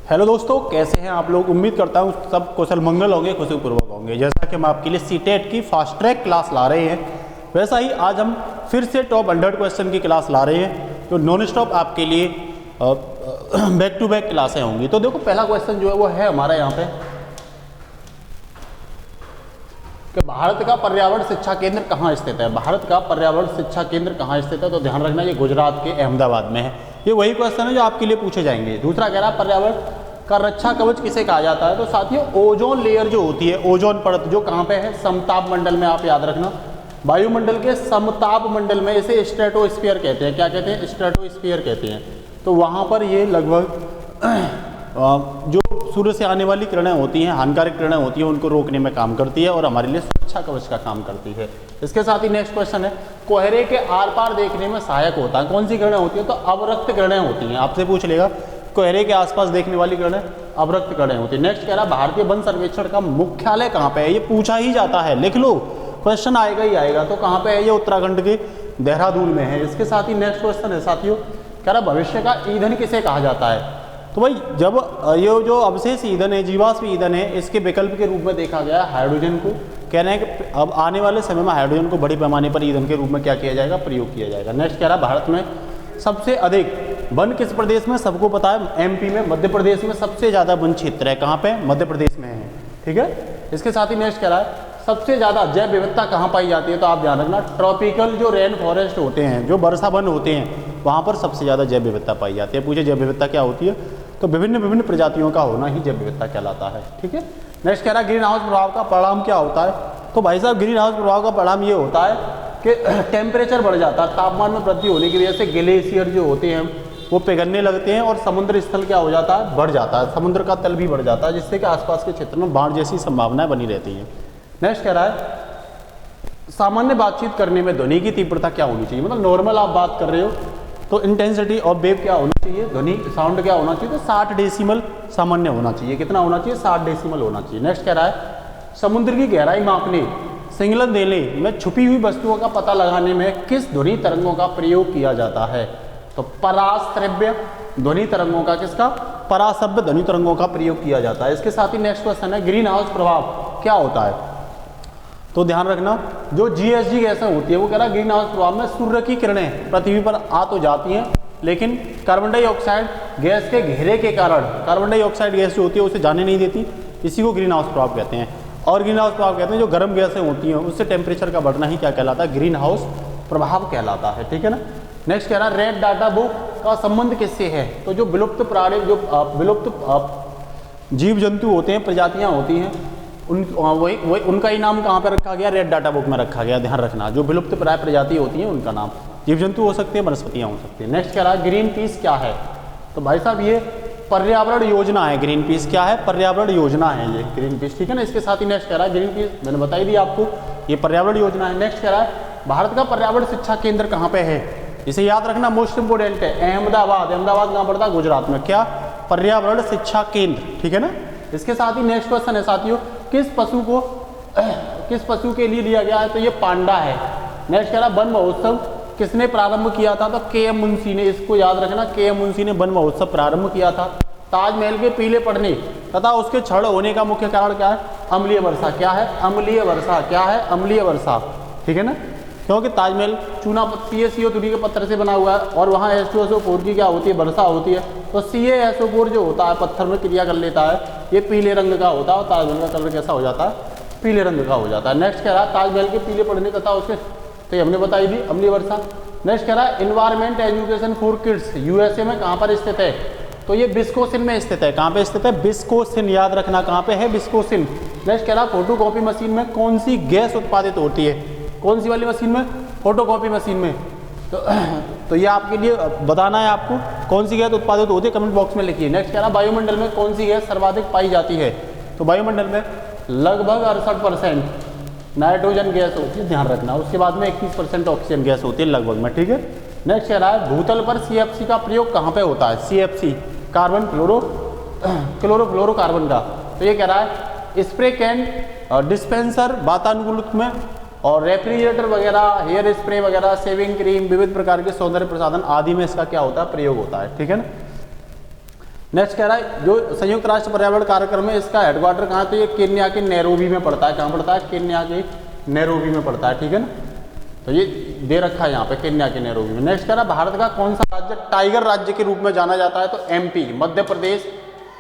Hello दोस्तों, कैसे हैं आप लोग। उम्मीद करता हूँ सब कुशल मंगल होंगे, खुशीपूर्वक होंगे। जैसा कि हम आपके लिए सीटेट की फास्ट ट्रैक क्लास ला रहे हैं, वैसा ही आज हम फिर से टॉप 100 क्वेश्चन की क्लास ला रहे हैं, जो नॉन स्टॉप आपके लिए बैक टू बैक क्लासें होंगी। तो देखो, पहला क्वेश्चन जो है वो है हमारा यहाँ पे कि भारत का पर्यावरण शिक्षा केंद्र कहाँ स्थित है। भारत का पर्यावरण शिक्षा केंद्र कहाँ स्थित है, तो ध्यान रखना ये गुजरात के अहमदाबाद में है। ये वही क्वेश्चन है जो आपके लिए पूछे जाएंगे। दूसरा कह रहा है पर्यावरण का रक्षा कवच किसे कहा जाता है, तो साथियों ओजोन लेयर जो होती है, ओजोन परत जो कहाँ पे है, समताप मंडल में। आप याद रखना, वायुमंडल के समताप मंडल में इसे स्ट्रेटोस्फीयर कहते हैं। क्या कहते हैं? स्ट्रेटोस्फीयर कहते हैं। तो वहाँ पर ये लगभग जो सूर्य से आने वाली किरणें होती हैं, हानिकारक किरणें होती हैं, उनको रोकने में काम करती है और हमारे लिए सुरक्षा कवच का काम करती है। इसके साथ ही नेक्स्ट क्वेश्चन है, कोहरे के आर पार देखने में सहायक होता है। कौन सी किरणें होती है, तो अवरक्त किरणें होती हैं। आपसे पूछ लेगा कोहरे के आसपास देखने वाली किरणें अवरक्त किरणें होती है। नेक्स्ट कह रहा है भारतीय वन सर्वेक्षण का मुख्यालय कहाँ पे है। ये पूछा ही जाता है, लिख लो, क्वेश्चन आएगा ही आएगा। तो कहाँ पे है ये? उत्तराखंड के देहरादून में है। इसके साथ ही नेक्स्ट क्वेश्चन है साथियों, कह रहा भविष्य का ईंधन किसे कहा जाता है। तो भाई जब ये जो अवशेष ईंधन है, जीवाश्म ईंधन है, इसके विकल्प के रूप में देखा गया है हाइड्रोजन को। कह रहे हैं कि अब आने वाले समय में हाइड्रोजन को बड़े पैमाने पर ईंधन के रूप में क्या किया जाएगा, प्रयोग किया जाएगा। नेक्स्ट कह रहा है भारत में सबसे अधिक वन किस प्रदेश में। सबको पता है एमपी में, मध्य प्रदेश में सबसे ज़्यादा वन क्षेत्र है। कहाँ पे? मध्य प्रदेश में है। ठीक है। इसके साथ ही नेक्स्ट कह रहा है सबसे ज़्यादा जैव विविधता कहाँ पाई जाती है, तो आप ध्यान रखना ट्रॉपिकल जो रेन फॉरेस्ट होते हैं, जो वर्षा वन होते हैं, वहाँ पर सबसे ज़्यादा जैव विविधता पाई जाती है। पूछे जैव विविधता क्या होती है, तो विभिन्न प्रजातियों का होना ही जैव विविधता कहलाता है। ठीक है। नेक्स्ट कह रहा है ग्रीन हाउस प्रभाव का परिणाम क्या होता है, तो भाई साहब ग्रीन हाउस प्रभाव का परिणाम ये होता है कि टेम्परेचर बढ़ जाता है। तापमान में वृद्धि होने की वजह से ग्लेशियर जो होते हैं वो पिघलने लगते हैं और समुद्र स्थल क्या हो जाता है, बढ़ जाता है। समुद्र का तल भी बढ़ जाता है, जिससे कि आसपास के क्षेत्र में बाढ़ जैसी संभावनाएं बनी रहती हैं। नेक्स्ट कह रहा है सामान्य बातचीत करने में ध्वनि की तीव्रता क्या होनी चाहिए। मतलब नॉर्मल आप बात कर रहे हो तो इंटेंसिटी ऑफ वेव क्या होना चाहिए, ध्वनि साउंड क्या होना चाहिए, तो 60 डेसिमल सामान्य होना चाहिए। कितना होना चाहिए? 60 डेसिमल होना चाहिए। नेक्स्ट कह रहा है समुद्र की गहराई मापने, सिंगलन देने में छुपी हुई वस्तुओं का पता लगाने में किस ध्वनि तरंगों का प्रयोग किया जाता है, तो पराश्रव्य ध्वनि तरंगों का, किसका? पराश्रव्य ध्वनि तरंगों का प्रयोग किया जाता है। इसके साथ ही नेक्स्ट क्वेश्चन है ग्रीन हाउस प्रभाव क्या होता है, तो ध्यान रखना जो जीएसजी गैसें होती है वो कह रहा है ग्रीन हाउस प्रभाव में सूर्य की किरणें पृथ्वी पर आ तो जाती हैं, लेकिन कार्बन डाइऑक्साइड गैस के घेरे के कारण कार्बन डाइऑक्साइड गैस जो होती है उसे जाने नहीं देती। इसी को ग्रीन हाउस प्रभाव कहते हैं। और ग्रीन हाउस प्रभाव कहते हैं जो गर्म गैसें होती हैं उससे टेम्परेचर का बढ़ना ही क्या कहलाता है, ग्रीन हाउस प्रभाव कहलाता है। ठीक है ना। नेक्स्ट कह रहा है रेड डाटा बुक का संबंध किससे है, तो जो विलुप्त प्राणी, जो विलुप्त जीव जंतु होते हैं, प्रजातियाँ होती हैं, वही उनका ही नाम कहाँ पे रखा गया, रेड डाटा बुक में रखा गया। ध्यान रखना जो विलुप्त प्राय प्रजाति होती हैं उनका नाम, जीव जंतु हो सकते हैं, वनस्पतियाँ हो सकती हैं। नेक्स्ट कह रहा है ग्रीन पीस क्या है, तो भाई साहब ये पर्यावरण योजना है। ग्रीन पीस क्या है? पर्यावरण योजना है ये ग्रीन पीस। ठीक है ना। इसके साथ ही नेक्स्ट कह रहा है ग्रीन पीस मैंने बताई दी आपको, ये पर्यावरण योजना है। नेक्स्ट कह रहा है भारत का पर्यावरण शिक्षा केंद्र कहाँ पे है, इसे याद रखना, मोस्ट इंपोर्टेंट है, अहमदाबाद। अहमदाबाद कहाँ पड़ता है? गुजरात में। क्या? पर्यावरण शिक्षा केंद्र। ठीक है ना। इसके साथ ही नेक्स्ट क्वेश्चन है साथियों, किस पशु के लिए लिया गया है, तो ये पांडा है। नेक्स्ट कह रहा वन महोत्सव किसने प्रारंभ किया था, तो के.एम. मुंशी ने। इसको याद रखना, के.एम. मुंशी ने वन महोत्सव प्रारंभ किया था। ताजमहल के पीले पड़ने तथा उसके क्षण होने का मुख्य कारण क्या है, अम्लीय वर्षा। क्या है? अम्लीय वर्षा। क्या है? अम्लीय वर्षा। ठीक है ना। क्योंकि ताजमहल चूना CaCO3 के पत्थर से बना हुआ है और वहाँ H2SO4 की क्या होती है, वर्षा होती है। तो CaSO4 जो होता है पत्थर में क्रिया कर लेता है, ये पीले रंग का होता है और ताजमहल का कलर कैसा हो जाता है, पीले रंग का हो जाता है। नेक्स्ट कह रहा है ताजमहल के पीले पड़ने तथा उसके, तो ये हमने बताई दी, अम्लीय वर्षा। नेक्स्ट कह रहा है environment education for kids USA में कहाँ पर स्थित है, तो ये विस्कोसिन में स्थित है। कहाँ पे स्थित है? विस्कोसिन। याद रखना कहाँ पे है, विस्कोसिन। नेक्स्ट कह रहा है फोटो कॉपी मशीन में कौन सी गैस उत्पादित होती है, कौन सी वाली मशीन में, फोटो कॉपी मशीन में। तो ये आपके लिए बताना है आपको, कौन सी गैस उत्पादित होती है, कमेंट बॉक्स में लिखिए। नेक्स्ट कह रहा वायुमंडल में कौन सी गैस सर्वाधिक पाई जाती है, तो वायुमंडल में लगभग 68% नाइट्रोजन गैस होती है। ध्यान रखना। उसके बाद में 21% ऑक्सीजन गैस होती है लगभग में। ठीक है। नेक्स्ट कह रहा है भूतल पर CFC का प्रयोग कहाँ पे होता है, CFC कार्बन क्लोरोफ्लोरोकार्बन का। तो ये कह रहा है स्प्रे कैन डिस्पेंसर वातानुकूलित में और रेफ्रिजरेटर वगैरह, हेयर स्प्रे वगैरह, शेविंग क्रीम, विविध प्रकार के सौंदर्य प्रसाधन आदि में इसका क्या होता है, प्रयोग होता है। ठीक है ना। नेक्स्ट कह रहा है जो संयुक्त राष्ट्र पर्यावरण कार्यक्रम है इसका हेडक्वार्टर कहाँ, तो ये केन्या के नैरोबी में पड़ता है। कहाँ पड़ता है? केन्या के नैरोबी में पड़ता है, ठीक है ना। तो ये दे रखा है यहाँ पे केन्या के नैरोबी में। नेक्स्ट कह रहा है भारत का कौन सा राज्य टाइगर राज्य के रूप में जाना जाता है, तो एमपी मध्य प्रदेश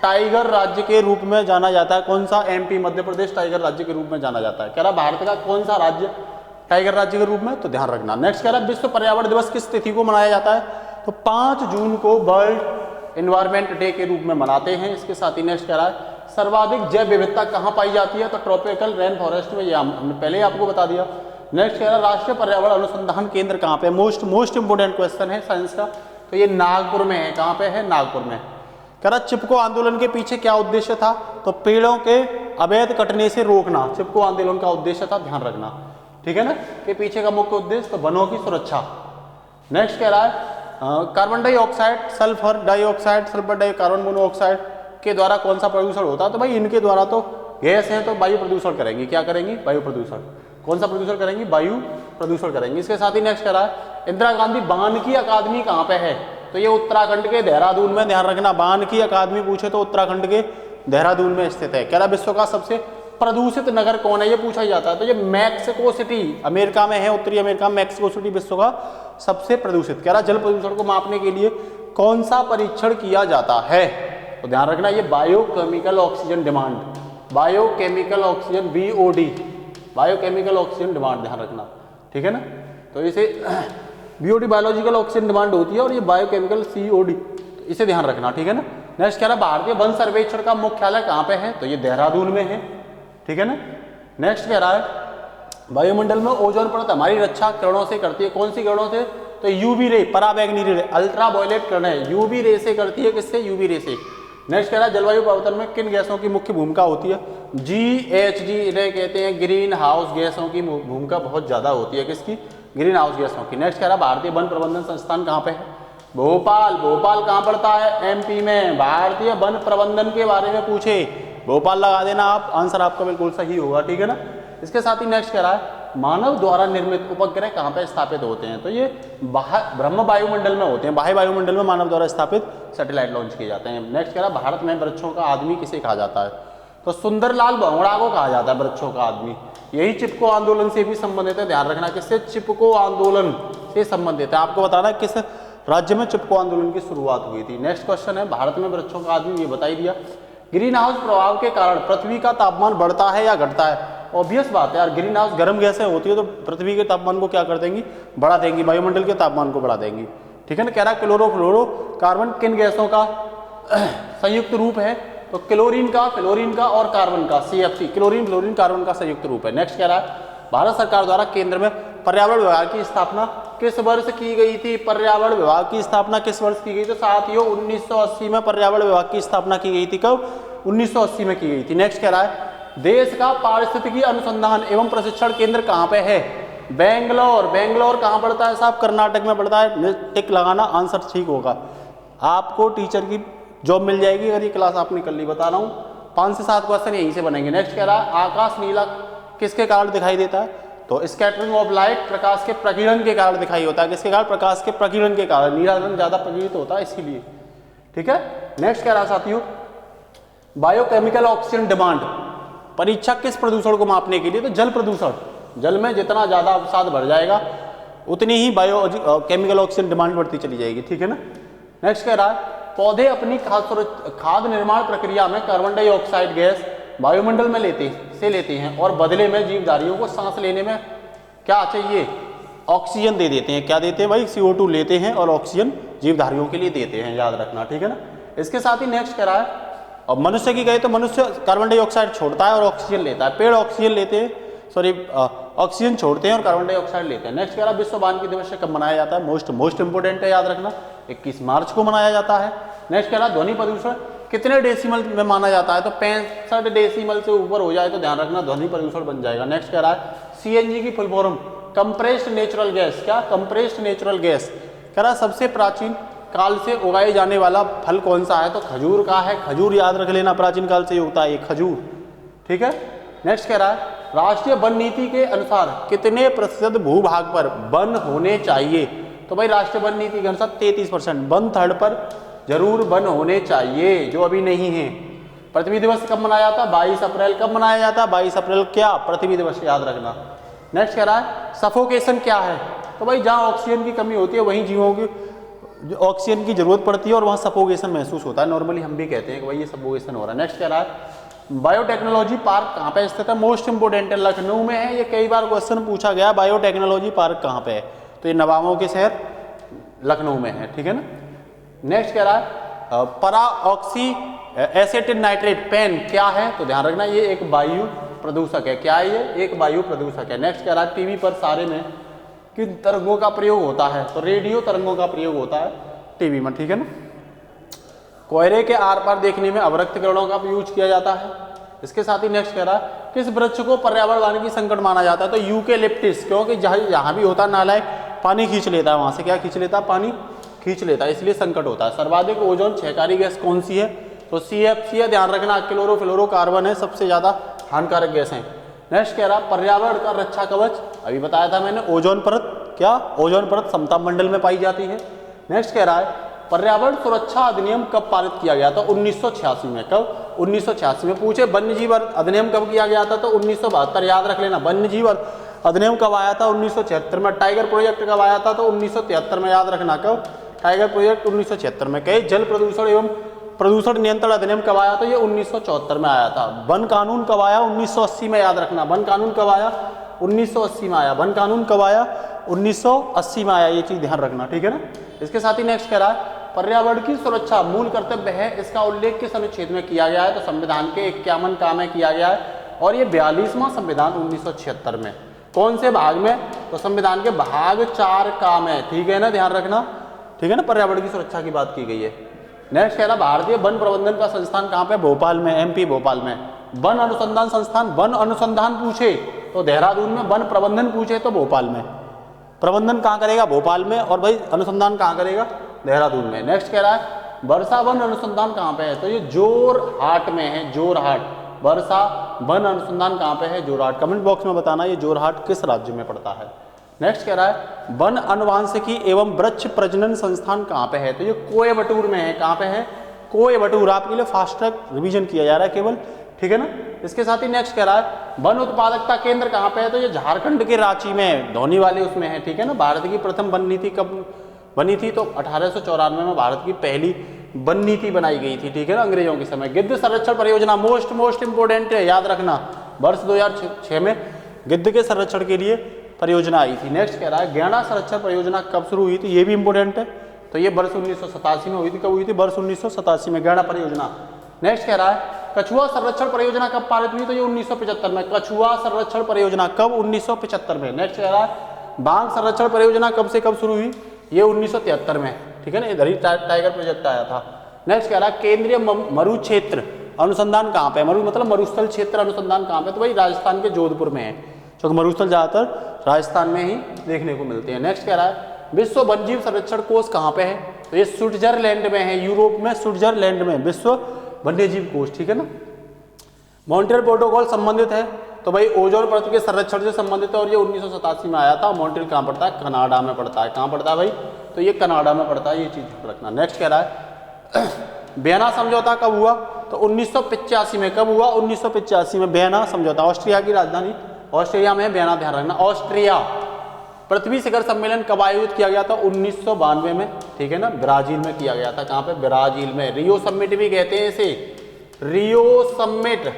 टाइगर राज्य के रूप में जाना जाता है। कौन सा? एमपी मध्य प्रदेश टाइगर राज्य के रूप में जाना जाता है। कह रहा भारत का कौन सा राज्य टाइगर राज्य के रूप में, तो ध्यान रखना। नेक्स्ट कह रहा है विश्व पर्यावरण दिवस किस तिथि को मनाया जाता है, तो 5 जून को वर्ल्ड एनवायरमेंट डे के रूप में मनाते हैं। इसके साथ ही नेक्स्ट कह रहा है सर्वाधिक जैव विविधता कहाँ पाई जाती है, तो ट्रॉपिकल रेन फॉरेस्ट में। ये हमने पहले ही आपको बता दिया। नेक्स्ट कह रहा है राष्ट्रीय पर्यावरण अनुसंधान केंद्र कहाँ पे, मोस्ट इंपोर्टेंट क्वेश्चन है साइंस का, तो ये नागपुर में है। कहाँ पे है? नागपुर में। कह रहा चिपको आंदोलन के पीछे क्या उद्देश्य था, तो पेड़ों के अवैध कटने से रोकना चिपको आंदोलन का उद्देश्य था, ध्यान रखना, ठीक है ना। के पीछे का मुख्य उद्देश्य तो वनों की सुरक्षा। नेक्स्ट कह रहा है carbon dioxide, sulphur dioxide, sulphur di, carbon monoxide के द्वारा कौन सा प्रदूषण होता है, तो भाई इनके द्वारा तो गैस है तो वायु प्रदूषण करेंगी। क्या करेंगी? वायु प्रदूषण। कौन सा प्रदूषण करेंगी? वायु प्रदूषण करेंगी। इसके साथ ही नेक्स्ट कह रहा है इंदिरा गांधी वानिकी अकादमी कहाँ पे है, तो ये उत्तराखंड के देहरादून में, ध्यान रखना। वानिकी अकादमी पूछे तो उत्तराखंड के देहरादून में स्थित है। कह रहा विश्व का सबसे प्रदूषित नगर कौन है, ये पूछा जाता है, तो ये मैक्सिको सिटी अमेरिका में है, उत्तरी अमेरिका में मैक्सिको सिटी विश्व का सबसे प्रदूषित। कह रहा जल प्रदूषण को मापने के लिए कौन सा परीक्षण किया जाता है, तो ध्यान रखना ये biochemical oxygen demand, biochemical oxygen BOD, biochemical oxygen demand, ध्यान रखना, ठीक है ना। तो इसे BOD बायोलॉजिकल ऑक्सीजन डिमांड होती है और ये बायोकेमिकल COD, तो इसे ध्यान रखना, ठीक है ना। नेक्स्ट कह रहा भारतीय वन सर्वेक्षण का मुख्यालय कहाँ पे है, तो ये देहरादून में है, ठीक है ना। नेक्स्ट कह रहा है वायुमंडल में ओजोन परत हमारी रक्षा किरणों से करती है। कौन सी किरणों से, तो UV रे, पराबैंगनी रे, अल्ट्रावायलेट किरण है, UV रे से करती है। किससे? UV रे से। नेक्स्ट कह रहा है जलवायु परिवर्तन में किन गैसों की मुख्य भूमिका होती है, GHG रे कहते हैं ग्रीन हाउस गैसों की भूमिका बहुत ज्यादा होती है। किसकी? ग्रीन हाउस गैसों की। नेक्स्ट कह रहा भारतीय वन प्रबंधन संस्थान कहाँ पे है, भोपाल। भोपाल कहाँ पड़ता है? MP में। भारतीय वन प्रबंधन के बारे में पूछे भोपाल लगा देना आप, आंसर आपका बिल्कुल सही होगा, ठीक है ना। इसके साथ ही नेक्स्ट कह रहा है मानव द्वारा निर्मित उपग्रह कहाँ पे स्थापित होते हैं, तो ये ब्रह्म वायुमंडल में होते हैं, बाह्य वायुमंडल में मानव द्वारा स्थापित सैटेलाइट लॉन्च किए जाते हैं। नेक्स्ट कह रहा है भारत में वृक्षों का आदमी किसे कहा जाता है, तो सुंदरलाल भौंगड़ा को कहा जाता है वृक्षों का आदमी। यही चिपको आंदोलन से भी संबंधित है, ध्यान रखना। किससे? चिपको आंदोलन से संबंधित है। आपको बताना है किस राज्य में चिपको आंदोलन की शुरुआत हुई थी। नेक्स्ट क्वेश्चन है भारत में वृक्षों का आदमी, ये बता ही दिया। ग्रीन हाउस प्रभाव के कारण पृथ्वी का तापमान बढ़ता है या घटता है, ऑब्वियस बात है यार, ग्रीन हाउस गर्म गैसें होती है तो पृथ्वी के तापमान को क्या कर देंगी? बढ़ा देंगी, वायुमंडल के तापमान को बढ़ा देंगी, ठीक है ना। कह रहा है क्लोरोफ्लोरो कार्बन किन गैसों का संयुक्त रूप है, तो क्लोरीन का और कार्बन का, CFC, क्लोरीन फ्लोरीन कार्बन का संयुक्त रूप है। नेक्स्ट कह रहा है भारत सरकार द्वारा केंद्र में पर्यावरण विभाग की स्थापना किस वर्ष की गई थी, पर्यावरण विभाग की स्थापना किस वर्ष की गई, तो साथियों 1980 में पर्यावरण विभाग की स्थापना की गई थी। कब? 1980 में की गई थी। नेक्स्ट कह रहा है देश का पारिस्थितिकी अनुसंधान एवं प्रशिक्षण केंद्र कहाँ पे है, बेंगलोर। बेंगलोर कहाँ पड़ता है साहब? कर्नाटक में पड़ता है। टिक लगाना, आंसर ठीक होगा। आपको टीचर की जॉब मिल जाएगी अगर ये क्लास आपने कर ली, बता रहा हूँ। 5 से 7 क्वेश्चन यहीं से बनेंगे। नेक्स्ट कह रहा है आकाश नीला किसके कारण दिखाई देता है, तो स्कैटरिंग ऑफ लाइट, प्रकाश के प्रकीर्णन के कारण दिखाई होता है। किसके कारण? प्रकाश के प्रकीर्णन के कारण। नीला रंग ज्यादा प्रकीर्णित होता है इसीलिए, ठीक है। नेक्स्ट कह रहा साथियों बायोकेमिकल ऑक्सीजन डिमांड, परीक्षा किस प्रदूषण को मापने के लिए, तो जल प्रदूषण। जल में जितना ज्यादा अवसाद भर जाएगा उतनी ही बायोकेमिकल ऑक्सीजन डिमांड बढ़ती चली जाएगी, ठीक है ना। नेक्स्ट कह रहा है पौधे अपनी खाद्य निर्माण प्रक्रिया में कार्बन डाइऑक्साइड गैस वायुमंडल में लेते हैं और बदले में जीवधारियों को सांस लेने में क्या चाहिए, ऑक्सीजन दे देते हैं। क्या देते हैं भाई? CO2 लेते हैं और ऑक्सीजन जीवधारियों के लिए देते हैं, याद रखना, ठीक है ना। इसके साथ ही नेक्स्ट कह रहा है और मनुष्य की गए तो मनुष्य कार्बन डाइऑक्साइड छोड़ता है और ऑक्सीजन लेता है। पेड़ ऑक्सीजन लेते हैं, ऑक्सीजन छोड़ते हैं और कार्बन डाइऑक्साइड लेते हैं। नेक्स्ट कह रहा है विश्व वानिकी दिवस कब मनाया जाता है, मोस्ट इंपोर्टेंट है, याद रखना, 21 मार्च को मनाया जाता है। नेक्स्ट कह रहा है ध्वनि प्रदूषण कितने डेसिमल में माना जाता है, तो 65 डेसिमल से ऊपर हो जाए तो ध्यान रखना ध्वनि प्रदूषण बन जाएगा। नेक्स्ट कह रहा है CNG की full form compressed natural gas. क्या? Compressed natural gas. कह रहा सबसे प्राचीन काल से उगाए जाने वाला फल कौन सा है, तो खजूर का है। खजूर याद रख लेना, प्राचीन काल से उगता है ये खजूर, ठीक है। नेक्स्ट कह रहा है राष्ट्रीय वन नीति के अनुसार कितने प्रतिशत भूभाग पर वन होने चाहिए, तो भाई राष्ट्रीय वन नीति के अनुसार 33%, 1/3 पर जरूर वन होने चाहिए, जो अभी नहीं है। पृथ्वी दिवस कब मनाया जाता है? 22 अप्रैल। कब मनाया जाता है? 22 अप्रैल। क्या? पृथ्वी दिवस, याद रखना। नेक्स्ट कह रहा है सफोकेशन क्या है? तो भाई जहाँ ऑक्सीजन की कमी होती है वहीं जीवों की ऑक्सीजन की जरूरत पड़ती है और वहाँ सफोकेशन महसूस होता है। नॉर्मली हम भी कहते हैं कि भाई ये सफोकेशन हो रहा है। नेक्स्ट कह रहा है बायोटेक्नोलॉजी पार्क कहाँ पे स्थित है? मोस्ट इंपोर्टेंट है, लखनऊ में है। ये कई बार क्वेश्चन पूछा गया, बायोटेक्नोलॉजी पार्क कहाँ पे है? तो ये नवाबों के शहर लखनऊ में है, ठीक है ना। नेक्स्ट कह रहा है पराऑक्सी एसेटिल नाइट्रेट पेन क्या है? तो ध्यान रखना ये एक वायु प्रदूषक है। क्या है ये? एक वायु प्रदूषक है। नेक्स्ट कह रहा है टीवी पर सारे में किन तरंगों का प्रयोग होता है? तो रेडियो तरंगों का प्रयोग होता है टीवी में, ठीक है ना। कोयले के आर पार देखने में अवरक्त किरणों का यूज किया जाता है। इसके साथ ही नेक्स्ट कह रहा है किस वृक्ष को पर्यावरण वानिकी संकट माना जाता है? तो यूकेलिप्टिस, क्योंकि जहाँ भी होता है नालायक पानी खींच लेता है, वहाँ से क्या खींच लेता है? पानी खींच लेता है, इसलिए संकट होता है। सर्वाधिक ओजोन क्षयकारी गैस कौन सी है? तो CFC है, ध्यान रखना। क्लोरोफ्लोरोकार्बन है, सबसे ज्यादा हानिकारक गैस है। नेक्स्ट कह रहा पर्यावरण का रक्षा कवच, अभी बताया था मैंने, ओजोन परत। क्या? ओजोन परत समताप मंडल में पाई जाती है। नेक्स्ट कह रहा है पर्यावरण सुरक्षा अधिनियम कब पारित किया गया था? 1986 में। कब? 1986 में। पूछे वन्य जीव अधिनियम कब किया गया था? तो 1972, याद रख लेना। वन्य जीव अधिनियम कब आया था? 1976 में। टाइगर प्रोजेक्ट कब आया था? तो 1973 में, याद रखना। कब? टाइगर प्रोजेक्ट 1976 में। कहे जल प्रदूषण एवं प्रदूषण नियंत्रण अधिनियम कब आया? तो ये 1974 में आया था। वन कानून कब आया? 1980 में, याद रखना। वन कानून कब आया? 1980 में आया। वन कानून कब आया? 1980 में आया, ये चीज ध्यान रखना, ठीक है ना। इसके साथ ही नेक्स्ट कह रहा है पर्यावरण की सुरक्षा मूल कर्तव्य है, इसका उल्लेख किस अनुच्छेद में किया गया है? तो संविधान के 51 का में किया गया है और ये 42वां संविधान 1976 में। कौन से भाग में? तो संविधान के भाग 4 का में, ठीक है ना, ध्यान रखना, ठीक है ना। पर्यावरण की सुरक्षा की बात की गई है। नेक्स्ट कह रहा भारतीय वन प्रबंधन का संस्थान कहाँ पे? भोपाल में, MP भोपाल में। वन अनुसंधान संस्थान, वन अनुसंधान पूछे तो देहरादून में, वन प्रबंधन पूछे तो भोपाल में। प्रबंधन कहाँ करेगा? भोपाल में। और भाई अनुसंधान कहाँ करेगा? देहरादून में। नेक्स्ट कह रहा है वर्षा वन अनुसंधान कहाँ पे है? तो ये जोरहाट में है, जोरहाट। वर्षा वन अनुसंधान कहाँ पे है? जोरहाट। कमेंट बॉक्स में बताना ये जोरहाट किस राज्य में पड़ता है। नेक्स्ट कह रहा है वन अनुवांशिकी एवं वृक्ष प्रजनन संस्थान कहाँ पे है? तो ये कोयबटूर में है। कहाँ पे है? कोयबटूर। आपके लिए फास्ट ट्रैक रिवीजन किया जा रहा है केवल, ठीक है ना। इसके साथ ही नेक्स्ट कह रहा है वन उत्पादकता केंद्र कहाँ पे है? तो ये झारखंड के रांची में, धौनी वाले उसमें है, ठीक है ना। भारत की प्रथम वन नीति कब बनी थी? तो 1894 में भारत की पहली वन नीति बनाई गई थी, ठीक है ना, अंग्रेजों के समय। गिद्ध संरक्षण परियोजना मोस्ट इंपोर्टेंट है, याद रखना। वर्ष 2006 में गिद्ध के संरक्षण के लिए परियोजना आई थी। नेक्स्ट कह रहा है गैंडा संरक्षण परियोजना कब शुरू हुई थी? ये भी इंपोर्टेंट है। तो ये वर्ष 1987 में हुई थी। कब हुई थी? वर्ष 1987 में गैंडा परियोजना। नेक्स्ट कह रहा है कछुआ संरक्षण परियोजना कब पारित हुई? तो ये 1975 में। कछुआ संरक्षण परियोजना कब? 1975 में। नेक्स्ट कह रहा है बाघ संरक्षण परियोजना कब से कब शुरू हुई? ये 1973 में, ठीक है ना। इधर ही टाइगर प्रोजेक्ट आया था। नेक्स्ट कह रहा है केंद्रीय मरु क्षेत्र अनुसंधान कहाँ पे? मरु मतलब मरुस्थल क्षेत्र अनुसंधान कहाँ पे? तो भाई राजस्थान के जोधपुर में है, क्योंकि मरुस्थल ज्यादातर राजस्थान में ही देखने को मिलते हैं। नेक्स्ट कह रहा है विश्व वन्यजीव संरक्षण कोष कहाँ पे है? तो ये स्विट्जरलैंड में है, यूरोप में स्विट्जरलैंड में विश्व वन्यजीव कोष, ठीक है ना। मॉन्ट्रियल प्रोटोकॉल संबंधित है, तो भाई ओजोन परत के संरक्षण से संबंधित है और ये 1987 में आया था। मॉन्ट्रियल कहाँ पड़ता है? कनाडा में पड़ता है। कहाँ पड़ता है भाई? तो ये कनाडा में पड़ता है, ये चीज रखना। नेक्स्ट कह रहा है वियना समझौता कब हुआ? तो 1985 में। कब हुआ? 1985 में वियना समझौता। ऑस्ट्रिया की राजधानी ऑस्ट्रिया में, वियना, ध्यान रखना। ऑस्ट्रिया। पृथ्वी शिखर सम्मेलन कब आयोजित किया गया था? 1992 में, ठीक है ना, ब्राजील में किया गया था। कहाँ पे? ब्राजील में। रियो समिट भी कहते हैं इसे, रियो समिट,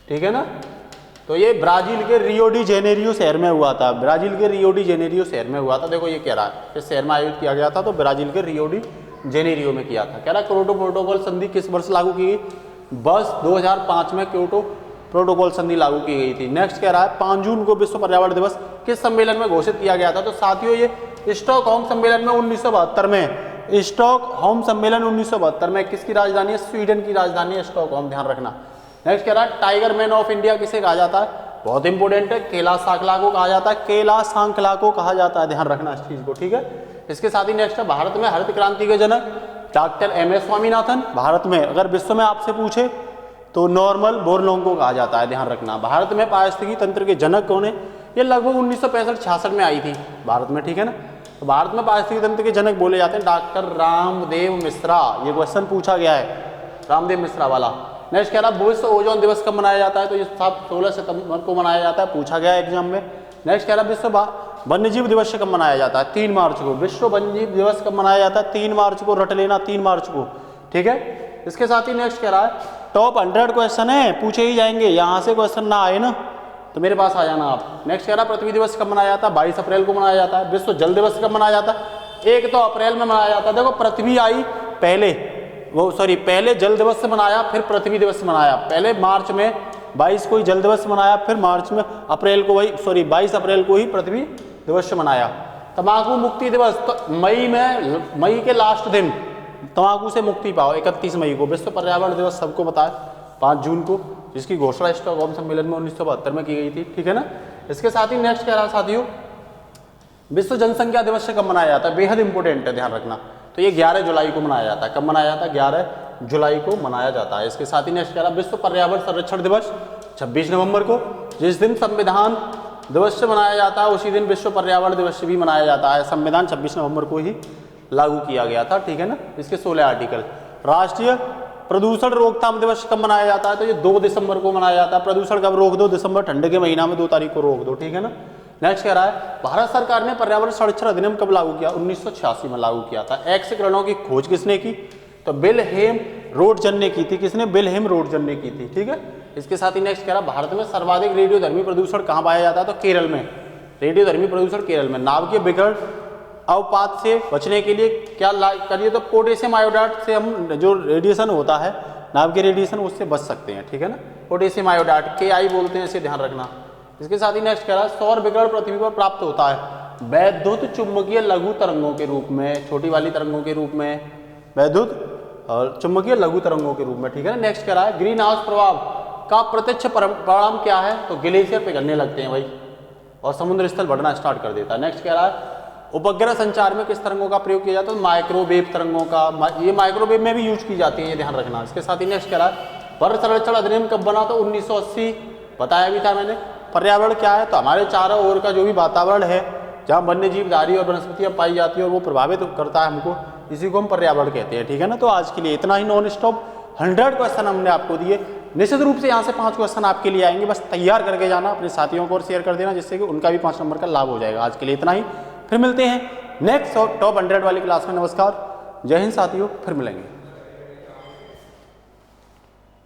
ठीक है ना। तो ये ब्राजील के रियो डी जेनेरियो शहर में हुआ था। ब्राजील के रियो डी जेनेरियो शहर में हुआ था। देखो ये कह रहा है इस शहर में आयोजित किया गया था, तो ब्राजील के रियो डी जेनेरियो में किया था। कह रहा है क्योटो प्रोटोकॉल संधि किस वर्ष लागू की गई? बस 2005 में क्योटो प्रोटोकॉल संधि लागू की गई थी। नेक्स्ट कह रहा है 5 जून को विश्व पर्यावरण दिवस किस सम्मेलन में घोषित किया गया था? तो साथियों ये स्टॉकहोम सम्मेलन में 1972 में। स्टॉकहोम सम्मेलन 1972 में। किसकी राजधानी है? स्वीडन की राजधानी है स्टॉकहोम, ध्यान रखना। नेक्स्ट कह रहा है टाइगर मैन ऑफ इंडिया किसे कहा जाता है? बहुत इंपॉर्टेंट है, कैलाश सांकला को कहा जाता है। कैलाश सांकला को कहा जाता है, ध्यान रखना इस चीज को, ठीक है। इसके साथ ही नेक्स्ट है भारत में हरित क्रांति के जनक डॉक्टर MS स्वामीनाथन। भारत में अगर विश्व में आपसे पूछे तो नॉर्मल बोरलॉन्ग को कहा जाता है, ध्यान रखना। भारत में पारिस्थितिकी तंत्र के जनक कौन है? ये लगभग 1965-66 में आई थी भारत में, ठीक है ना। तो भारत में पारिस्थितिकी तंत्र के जनक बोले जाते हैं डॉक्टर रामदेव मिश्रा। ये क्वेश्चन पूछा गया है रामदेव मिश्रा वाला। नेक्स्ट कह रहा विश्व ओजोन दिवस कब मनाया जाता है, तो ये 16 सितंबर को मनाया जाता है, पूछा गया है एग्जाम में। नेक्स्ट कह रहा विश्व वन्यजीव दिवस कब मनाया जाता है, 3 मार्च को। विश्व वन्यजीव दिवस कब मनाया जाता है, 3 मार्च को, रट लेना 3 मार्च को, ठीक है। इसके साथ ही नेक्स्ट कह रहा है टॉप 100 क्वेश्चन है, पूछे ही जाएंगे, यहाँ से क्वेश्चन ना आए ना तो मेरे पास आ जाना आप। नेक्स्ट कह रहा पृथ्वी दिवस कब मनाया जाता है, 22 अप्रैल को मनाया जाता है। विश्व जल दिवस कब मनाया जाता है, 1 तो अप्रैल में मनाया जाता है। देखो पृथ्वी आई पहले, पहले जल दिवस से मनाया, फिर पृथ्वी दिवस से मनाया। पहले मार्च में 22 को ही जल दिवस मनाया, फिर मार्च में अप्रैल को 22 अप्रैल को ही पृथ्वी दिवस से मनाया। तंबाकू मुक्ति दिवस तो मई के लास्ट दिन तंबाकू से मुक्ति पाओ, 31 मई को। विश्व पर्यावरण दिवस सबको पता है 5 जून को, जिसकी घोषणा स्टॉकहोम सम्मेलन में 1972 में की गई थी, ठीक है ना। इसके साथ ही नेक्स्ट कह रहा साथियों विश्व जनसंख्या दिवस से कब मनाया जाता है, बेहद इंपॉर्टेंट है, ध्यान रखना। तो ये 11 जुलाई को मनाया जाता है। कब मनाया जाता है, 11 जुलाई को मनाया जाता है। इसके साथ ही नेक्स्ट कह रहा विश्व पर्यावरण संरक्षण दिवस 26 नवंबर को। जिस दिन संविधान दिवस से मनाया जाता है उसी दिन विश्व पर्यावरण दिवस से भी मनाया जाता है। संविधान 26 नवंबर को ही लागू किया गया था, ठीक है ना। इसके 16 आर्टिकल। राष्ट्रीय प्रदूषण रोकथाम दिवस कब मनाया जाता है, तो ये 2 दिसंबर को मनाया जाता है। प्रदूषण कब रोक दो, दिसंबर, ठंड के महीना में 2 तारीख को रोक दो, ठीक है ना। नेक्स्ट कह रहा है भारत सरकार ने पर्यावरण संरक्षण अधिनियम कब लागू किया, 1986 में लागू किया था। एक्स किरणों की खोज किसने की, तो विल्हेम रोटजन ने की थी। किसने, विल्हेम रोटजन ने की थी, ठीक है। इसके साथ ही नेक्स्ट कह रहा भारत में सर्वाधिक रेडियोधर्मी प्रदूषण कहाँ पाया जाता है, तो केरल में। रेडियोधर्मी प्रदूषण केरल में। नाभिकीय विकिरण अवपात से बचने के लिए क्या करिए, तो पोटेशियम आयोडाइड से हम जो रेडिएशन होता है नाभिकीय रेडिएशन उससे बच सकते हैं, ठीक है ना। पोटेशियम आयोडाइड KI बोलते हैं, इसे ध्यान रखना। इसके साथ ही नेक्स्ट कह रहा है सौर विकिरण पृथ्वी पर प्राप्त होता है वैद्युत चुंबकीय लघु तरंगों के रूप में, छोटी वाली तरंगों के रूप में, वैद्युत और चुंबकीय लघु तरंगों के रूप में, ठीक है ना। नेक्स्ट कह रहा है ग्रीन हाउस प्रभाव का प्रत्यक्ष परिणाम क्या है, तो ग्लेशियर पिघलने लगते हैं भाई और समुद्र स्थल बढ़ना स्टार्ट कर देता है। नेक्स्ट कह रहा है उपग्रह संचार में किस तरंगों का प्रयोग किया जाता है, तो माइक्रोवेव तरंगों का। ये माइक्रोवेव में भी यूज की जाती है, ये ध्यान रखना। इसके साथ ही नेक्स्ट कह रहा है वन संरक्षण अधिनियम कब बना, तो 1980 बताया भी था मैंने। पर्यावरण क्या है, तो हमारे चारों ओर का जो भी वातावरण है जहाँ वन्य जीवधारी और वनस्पतियाँ पाई जाती है और वो प्रभावित करता है हमको, इसी को हम पर्यावरण कहते हैं, ठीक है ना। तो आज के लिए इतना ही। नॉन स्टॉप 100 क्वेश्चन हमने आपको दिए। निश्चित रूप से यहाँ से 5 क्वेश्चन आपके लिए आएंगे, बस तैयार करके जाना, अपने साथियों को और शेयर कर देना, जिससे कि उनका भी 5 नंबर का लाभ हो जाएगा। आज के लिए इतना ही, फिर मिलते हैं नेक्स्ट टॉप 100 वाली क्लास में। नमस्कार, जय हिंद साथियों, फिर मिलेंगे।